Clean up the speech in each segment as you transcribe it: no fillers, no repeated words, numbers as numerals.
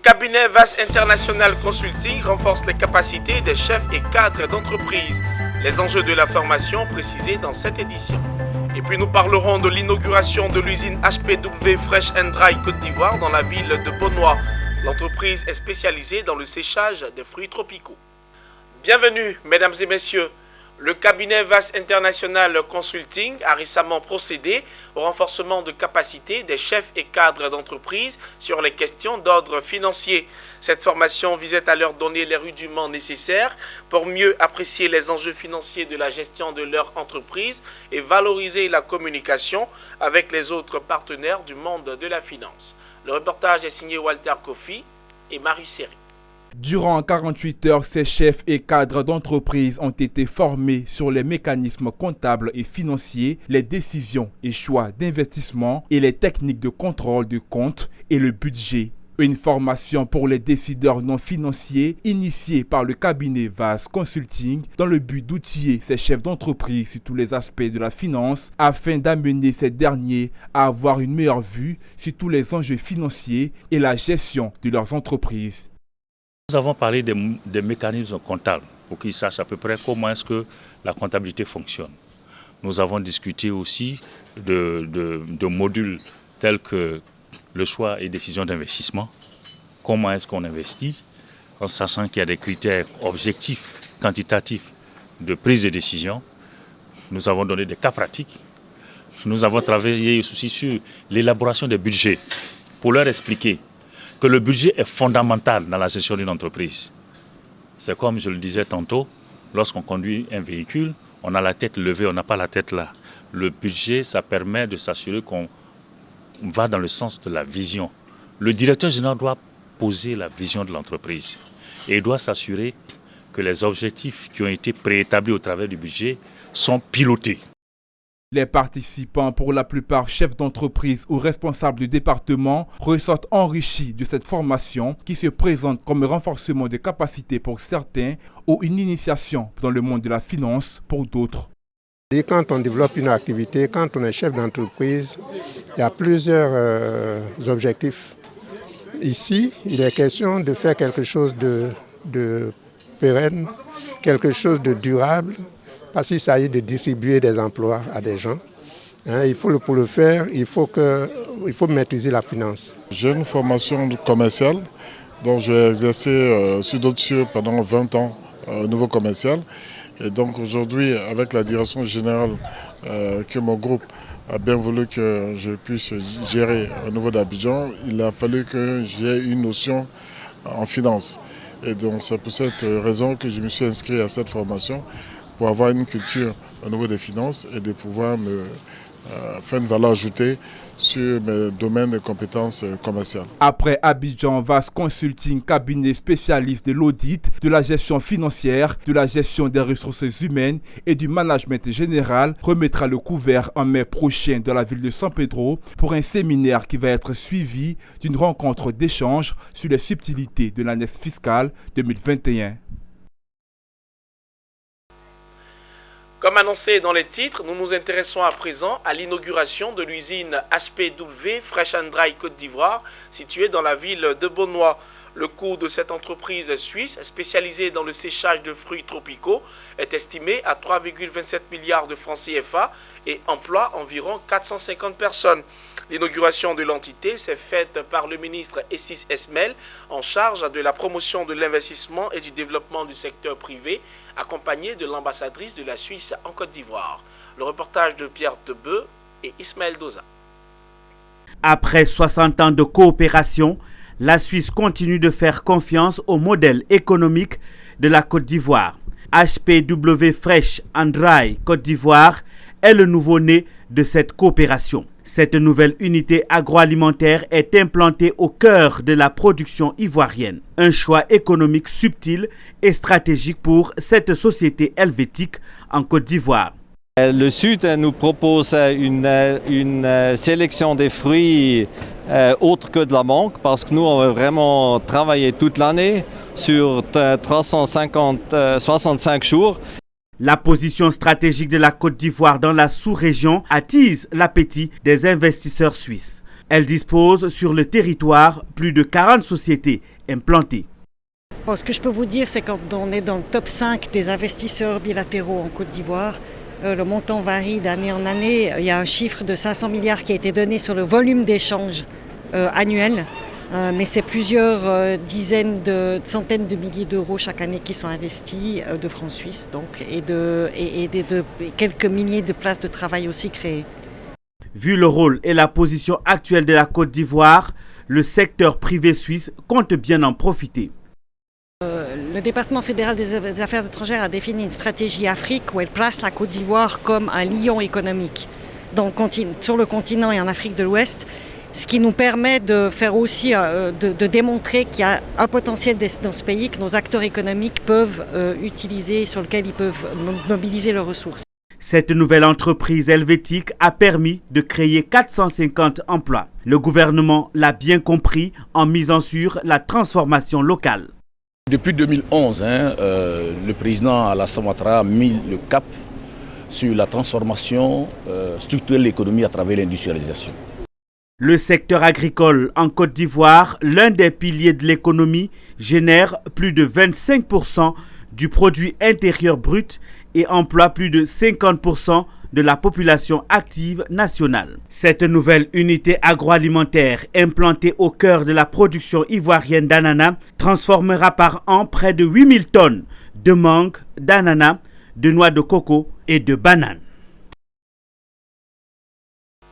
cabinet VAS International Consulting renforce les capacités des chefs et cadres d'entreprise. Les enjeux de la formation précisés dans cette édition. Et puis nous parlerons de l'inauguration de l'usine HPW Fresh and Dry Côte d'Ivoire dans la ville de Beaunois. L'entreprise est spécialisée dans le séchage des fruits tropicaux. Bienvenue mesdames et messieurs. Le cabinet VAS International Consulting a récemment procédé au renforcement de capacités des chefs et cadres d'entreprise sur les questions d'ordre financier. Cette formation visait à leur donner les rudiments nécessaires pour mieux apprécier les enjeux financiers de la gestion de leur entreprise et valoriser la communication avec les autres partenaires du monde de la finance. Le reportage est signé Walter Kofi et Marie Seri. Durant 48 heures, ces chefs et cadres d'entreprise ont été formés sur les mécanismes comptables et financiers, les décisions et choix d'investissement et les techniques de contrôle de compte et le budget. Une formation pour les décideurs non financiers initiée par le cabinet VAS Consulting dans le but d'outiller ces chefs d'entreprise sur tous les aspects de la finance afin d'amener ces derniers à avoir une meilleure vue sur tous les enjeux financiers et la gestion de leurs entreprises. Nous avons parlé des mécanismes comptables pour qu'ils sachent à peu près comment est-ce que la comptabilité fonctionne. Nous avons discuté aussi de modules tels que le choix et décision d'investissement. Comment est-ce qu'on investit en sachant qu'il y a des critères objectifs, quantitatifs de prise de décision. Nous avons donné des cas pratiques. Nous avons travaillé aussi sur l'élaboration des budgets pour leur expliquer que le budget est fondamental dans la gestion d'une entreprise. C'est comme je le disais tantôt, lorsqu'on conduit un véhicule, on a la tête levée, on n'a pas la tête là. Le budget, ça permet de s'assurer qu'on va dans le sens de la vision. Le directeur général doit poser la vision de l'entreprise et il doit s'assurer que les objectifs qui ont été préétablis au travers du budget sont pilotés. Les participants, pour la plupart chefs d'entreprise ou responsables du département, ressortent enrichis de cette formation qui se présente comme un renforcement des capacités pour certains ou une initiation dans le monde de la finance pour d'autres. Quand on développe une activité, quand on est chef d'entreprise, il y a plusieurs objectifs. Ici, il est question de faire quelque chose de pérenne, quelque chose de durable. Parce qu'il s'agit de distribuer des emplois à des gens. Pour le faire, il faut maîtriser la finance. J'ai une formation commerciale, dont j'ai exercé sur d'autres cieux pendant 20 ans au niveau commercial. Et donc aujourd'hui, avec la direction générale que mon groupe a bien voulu que je puisse gérer au niveau d'Abidjan, il a fallu que j'aie une notion en finance. Et donc c'est pour cette raison que je me suis inscrit à cette formation, pour avoir une culture au niveau des finances et de pouvoir me faire une valeur ajoutée sur mes domaines de compétences commerciales. Après Abidjan, VAS Consulting, cabinet spécialiste de l'audit, de la gestion financière, de la gestion des ressources humaines et du management général, remettra le couvert en mai prochain dans la ville de San Pedro pour un séminaire qui va être suivi d'une rencontre d'échange sur les subtilités de l'année fiscale 2021. Comme annoncé dans les titres, nous nous intéressons à présent à l'inauguration de l'usine HPW Fresh and Dry Côte d'Ivoire, située dans la ville de Beaunois. Le coût de cette entreprise suisse, spécialisée dans le séchage de fruits tropicaux, est estimé à 3,27 milliards de francs CFA et emploie environ 450 personnes. L'inauguration de l'entité s'est faite par le ministre Essis Esmel, en charge de la promotion de l'investissement et du développement du secteur privé, accompagné de l'ambassadrice de la Suisse en Côte d'Ivoire. Le reportage de Pierre Tebeu et Ismaël Doza. Après 60 ans de coopération, la Suisse continue de faire confiance au modèle économique de la Côte d'Ivoire. HPW Fresh and Dry Côte d'Ivoire est le nouveau-né de cette coopération. Cette nouvelle unité agroalimentaire est implantée au cœur de la production ivoirienne. Un choix économique subtil et stratégique pour cette société helvétique en Côte d'Ivoire. Le Sud nous propose une sélection des fruits autre que de la mangue parce que nous on veut vraiment travailler toute l'année sur 365 jours. La position stratégique de la Côte d'Ivoire dans la sous-région attise l'appétit des investisseurs suisses. Elle dispose sur le territoire plus de 40 sociétés implantées. Bon, ce que je peux vous dire, c'est que quand on est dans le top 5 des investisseurs bilatéraux en Côte d'Ivoire, le montant varie d'année en année. Il y a un chiffre de 500 milliards qui a été donné sur le volume d'échanges annuel, mais c'est plusieurs dizaines de centaines de milliers d'euros chaque année qui sont investis de francs suisses donc, et quelques milliers de places de travail aussi créées. Vu le rôle et la position actuelle de la Côte d'Ivoire, le secteur privé suisse compte bien en profiter. Le département fédéral des affaires étrangères a défini une stratégie Afrique où elle place la Côte d'Ivoire comme un lion économique sur le continent et en Afrique de l'Ouest, ce qui nous permet de faire aussi de démontrer qu'il y a un potentiel dans ce pays que nos acteurs économiques peuvent utiliser, sur lequel ils peuvent mobiliser leurs ressources. Cette nouvelle entreprise helvétique a permis de créer 450 emplois. Le gouvernement l'a bien compris en misant sur la transformation locale. Depuis 2011, le président Alassane Ouattara a mis le cap sur la transformation structurelle de l'économie à travers l'industrialisation. Le secteur agricole en Côte d'Ivoire, l'un des piliers de l'économie, génère plus de 25% du produit intérieur brut et emploie plus de 50% de la population active nationale. Cette nouvelle unité agroalimentaire implantée au cœur de la production ivoirienne d'ananas transformera par an près de 8000 tonnes de mangue, d'ananas, de noix de coco et de bananes.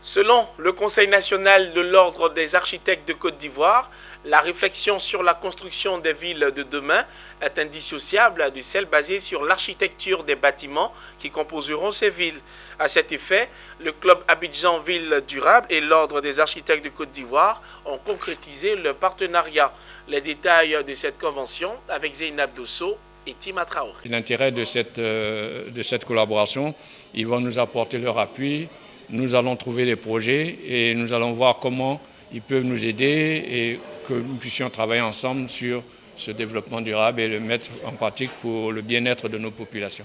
Selon le Conseil national de l'Ordre des architectes de Côte d'Ivoire, la réflexion sur la construction des villes de demain est indissociable de celle basée sur l'architecture des bâtiments qui composeront ces villes. À cet effet, le club Abidjan Ville Durable et l'Ordre des architectes de Côte d'Ivoire ont concrétisé leur partenariat. Les détails de cette convention avec Zeynab Dosso et Tima Traoré. L'intérêt de cette collaboration, ils vont nous apporter leur appui. Nous allons trouver les projets et nous allons voir comment ils peuvent nous aider et que nous puissions travailler ensemble sur ce développement durable et le mettre en pratique pour le bien-être de nos populations.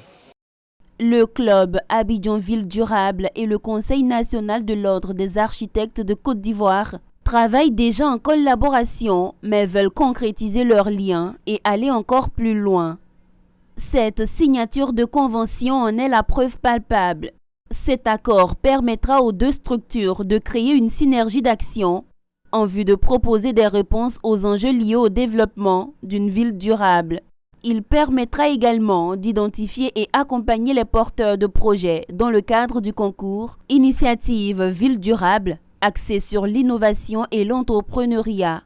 Le club Abidjan Ville Durable et le Conseil national de l'Ordre des architectes de Côte d'Ivoire travaillent déjà en collaboration mais veulent concrétiser leurs liens et aller encore plus loin. Cette signature de convention en est la preuve palpable. Cet accord permettra aux deux structures de créer une synergie d'action en vue de proposer des réponses aux enjeux liés au développement d'une ville durable. Il permettra également d'identifier et accompagner les porteurs de projets dans le cadre du concours Initiative Ville Durable, axé sur l'innovation et l'entrepreneuriat.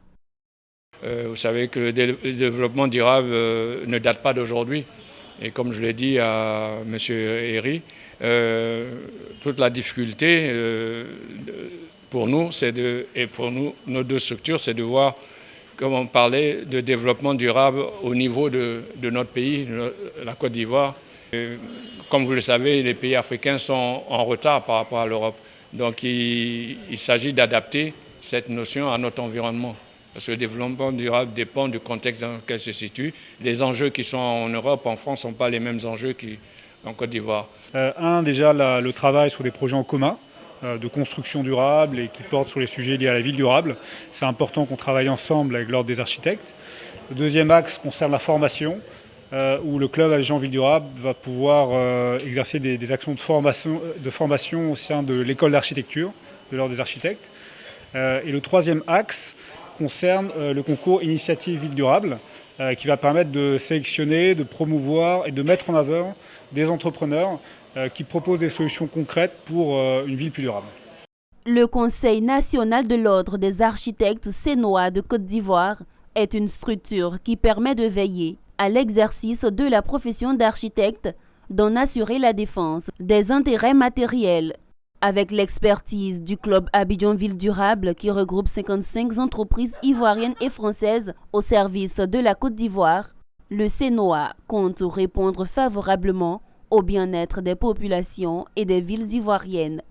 Vous savez que le développement durable ne date pas d'aujourd'hui. Et comme je l'ai dit à M. Herry, toute la difficulté pour nous, et pour nous, nos deux structures, c'est de voir comment parler de développement durable au niveau de notre pays, la Côte d'Ivoire. Comme vous le savez, les pays africains sont en retard par rapport à l'Europe. Donc il s'agit d'adapter cette notion à notre environnement. Parce que le développement durable dépend du contexte dans lequel se situe. Les enjeux qui sont en Europe, en France, ne sont pas les mêmes enjeux qu'en Côte d'Ivoire. Déjà, le travail sur des projets en commun de construction durable et qui portent sur les sujets liés à la ville durable. C'est important qu'on travaille ensemble avec l'Ordre des architectes. Le deuxième axe concerne la formation, où le club Abidjan Ville Durable va pouvoir exercer des actions de formation au sein de l'école d'architecture de l'Ordre des architectes. Et le troisième axe concerne le concours Initiative Ville Durable, qui va permettre de sélectionner, de promouvoir et de mettre en avant des entrepreneurs qui proposent des solutions concrètes pour une ville plus durable. Le Conseil national de l'Ordre des architectes sénois de Côte d'Ivoire est une structure qui permet de veiller à l'exercice de la profession d'architecte, d'en assurer la défense des intérêts matériels. Avec l'expertise du club Abidjan Ville Durable qui regroupe 55 entreprises ivoiriennes et françaises au service de la Côte d'Ivoire, le Sénois compte répondre favorablement au bien-être des populations et des villes ivoiriennes.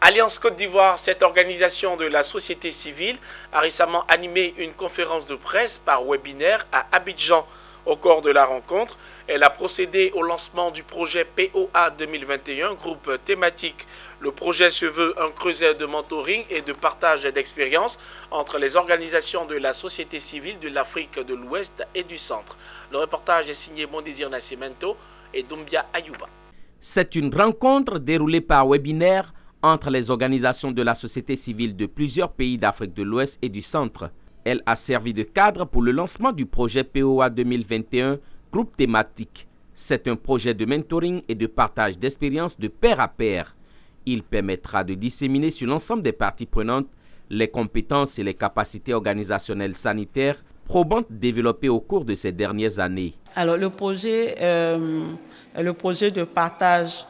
Alliance Côte d'Ivoire, cette organisation de la société civile, a récemment animé une conférence de presse par webinaire à Abidjan. Au cours de la rencontre, elle a procédé au lancement du projet POA 2021, groupe thématique. Le projet se veut un creuset de mentoring et de partage d'expériences entre les organisations de la société civile de l'Afrique de l'Ouest et du Centre. Le reportage est signé Mon Désir Nascimento et Doumbia Ayouba. C'est une rencontre déroulée par webinaire entre les organisations de la société civile de plusieurs pays d'Afrique de l'Ouest et du Centre. Elle a servi de cadre pour le lancement du projet POA 2021, groupe thématique. C'est un projet de mentoring et de partage d'expériences de pair à pair. Il permettra de disséminer sur l'ensemble des parties prenantes les compétences et les capacités organisationnelles sanitaires probantes développées au cours de ces dernières années. Alors le projet de partage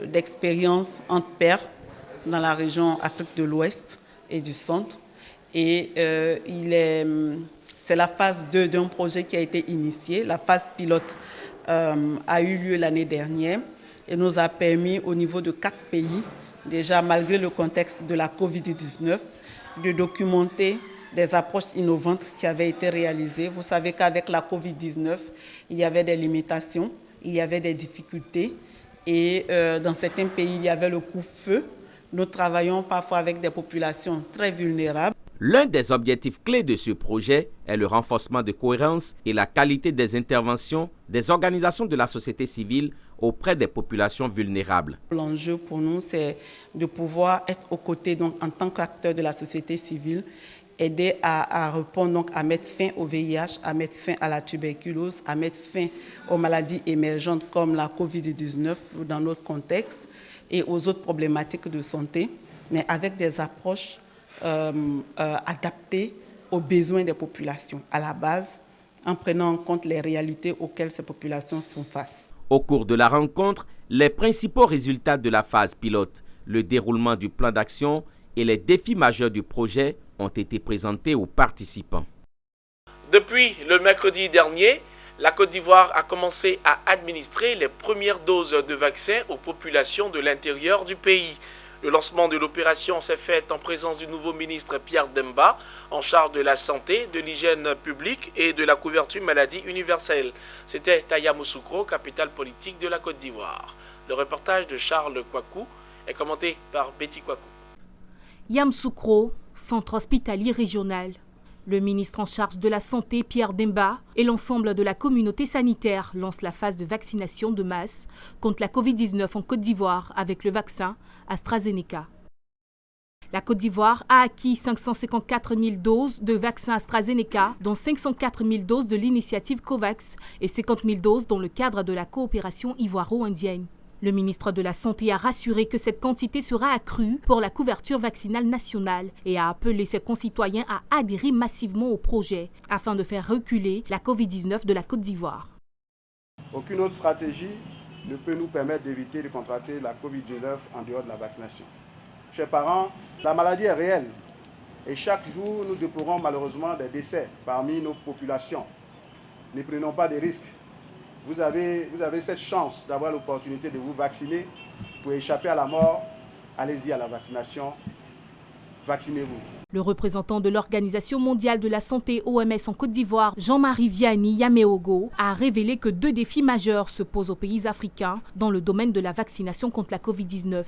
d'expériences entre pairs dans la région Afrique de l'Ouest et du Centre. Et c'est la phase 2 d'un projet qui a été initié. La phase pilote a eu lieu l'année dernière et nous a permis au niveau de 4 pays, déjà malgré le contexte de la Covid-19, de documenter des approches innovantes qui avaient été réalisées. Vous savez qu'avec la Covid-19, il y avait des limitations, il y avait des difficultés et dans certains pays, il y avait le couvre-feu. Nous travaillons parfois avec des populations très vulnérables. L'un des objectifs clés de ce projet est le renforcement de cohérence et la qualité des interventions des organisations de la société civile auprès des populations vulnérables. L'enjeu pour nous, c'est de pouvoir être aux côtés, donc, en tant qu'acteur de la société civile, aider à répondre, donc, à mettre fin au VIH, à mettre fin à la tuberculose, à mettre fin aux maladies émergentes comme la Covid-19 dans notre contexte et aux autres problématiques de santé, mais avec des approches adaptées aux besoins des populations à la base, en prenant en compte les réalités auxquelles ces populations font face. Au cours de la rencontre, les principaux résultats de la phase pilote, le déroulement du plan d'action et les défis majeurs du projet ont été présentés aux participants. Depuis le mercredi dernier, la Côte d'Ivoire a commencé à administrer les premières doses de vaccins aux populations de l'intérieur du pays. Le lancement de l'opération s'est fait en présence du nouveau ministre Pierre Demba, en charge de la santé, de l'hygiène publique et de la couverture maladie universelle. C'était à Yamoussoukro, capitale politique de la Côte d'Ivoire. Le reportage de Charles Kouakou est commenté par Betty Kouakou. Yamoussoukro, centre hospitalier régional. Le ministre en charge de la santé, Pierre Demba, et l'ensemble de la communauté sanitaire lancent la phase de vaccination de masse contre la Covid-19 en Côte d'Ivoire avec le vaccin AstraZeneca. La Côte d'Ivoire a acquis 554 000 doses de vaccin AstraZeneca, dont 504 000 doses de l'initiative COVAX et 50 000 doses dans le cadre de la coopération ivoiro-indienne. Le ministre de la Santé a rassuré que cette quantité sera accrue pour la couverture vaccinale nationale et a appelé ses concitoyens à adhérer massivement au projet afin de faire reculer la Covid-19 de la Côte d'Ivoire. Aucune autre stratégie ne peut nous permettre d'éviter de contracter la Covid-19 en dehors de la vaccination. Chers parents, la maladie est réelle et chaque jour nous déplorons malheureusement des décès parmi nos populations. Ne prenons pas de risques. Vous avez cette chance d'avoir l'opportunité de vous vacciner pour échapper à la mort. Allez-y à la vaccination. Vaccinez-vous. Le représentant de l'Organisation mondiale de la santé OMS en Côte d'Ivoire, Jean-Marie Vianney Yameogo, a révélé que 2 défis majeurs se posent aux pays africains dans le domaine de la vaccination contre la Covid-19.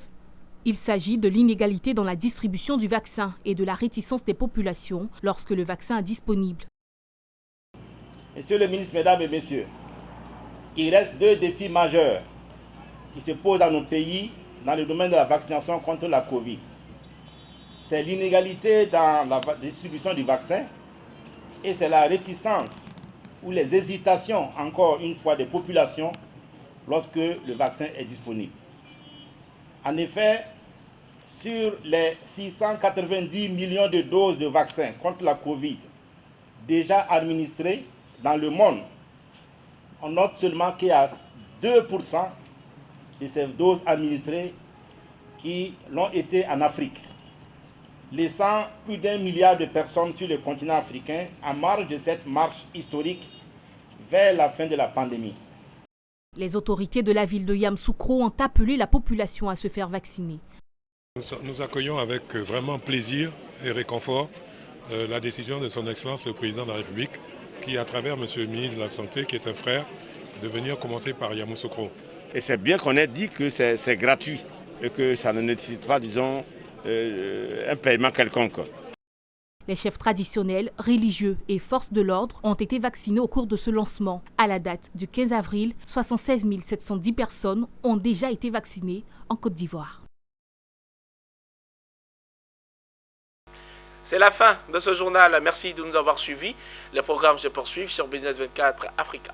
Il s'agit de l'inégalité dans la distribution du vaccin et de la réticence des populations lorsque le vaccin est disponible. Monsieur le ministre, mesdames et messieurs, il reste 2 défis majeurs qui se posent dans nos pays dans le domaine de la vaccination contre la Covid. C'est l'inégalité dans la distribution du vaccin et c'est la réticence ou les hésitations, encore une fois, des populations lorsque le vaccin est disponible. En effet, sur les 690 millions de doses de vaccins contre la Covid déjà administrées dans le monde, on note seulement qu'il y a 2% de ces doses administrées qui l'ont été en Afrique, laissant plus d'1 milliard de personnes sur le continent africain en marge de cette marche historique vers la fin de la pandémie. Les autorités de la ville de Yamoussoukro ont appelé la population à se faire vacciner. Nous accueillons avec vraiment plaisir et réconfort la décision de son Excellence le Président de la République qui, à travers M. le ministre de la Santé, qui est un frère, de venir commencer par Yamoussoukro. Et c'est bien qu'on ait dit que c'est gratuit et que ça ne nécessite pas, disons, un paiement quelconque. Les chefs traditionnels, religieux et forces de l'ordre ont été vaccinés au cours de ce lancement. À la date du 15 avril, 76 710 personnes ont déjà été vaccinées en Côte d'Ivoire. C'est la fin de ce journal. Merci de nous avoir suivis. Les programmes se poursuivent sur Business 24 Africa.